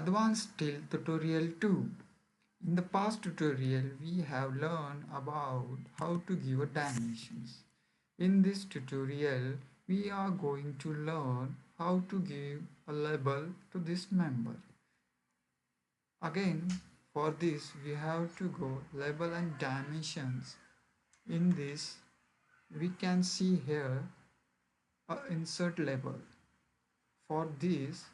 Advanced Till tutorial 2. In the past tutorial, we have learned about how to give dimensions. In this tutorial, we are going to learn how to give a label to this member. Again, for this, we have to go label and dimensions. In this, we can see here a insert label. For this,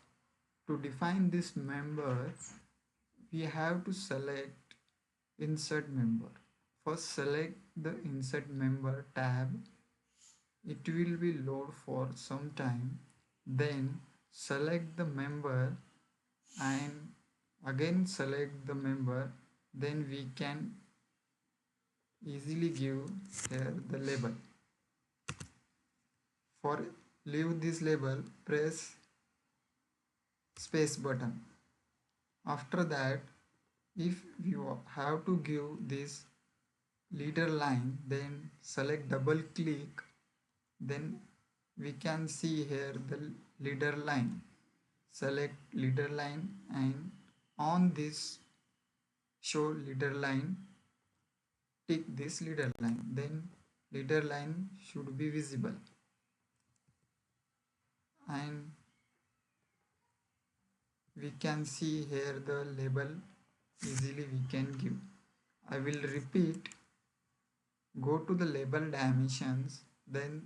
to define this member, we have to select insert member. First select the insert member tab. It will be load for some time. Then select the member and again select the member. Then we can easily give here the label. For leave this label, press space button. After that, if you have to give this leader line, then select double click, then we can see here the leader line. Select leader line and on this show leader line, tick this leader line, then leader line should be visible and we can see here the label easily we can give. I will repeat. Go to the label dimensions, then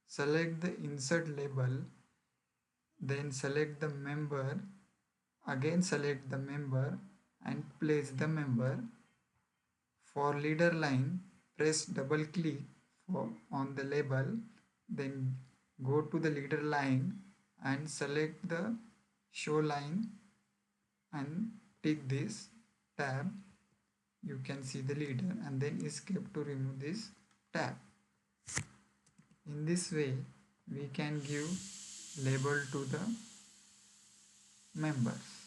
select the insert label, then select the member, again select the member and place the member. For leader line, press double click on the label, then go to the leader line and select the show line and tick this tab. You can see the leader and then escape to remove this tab. In this way, we can give label to the members.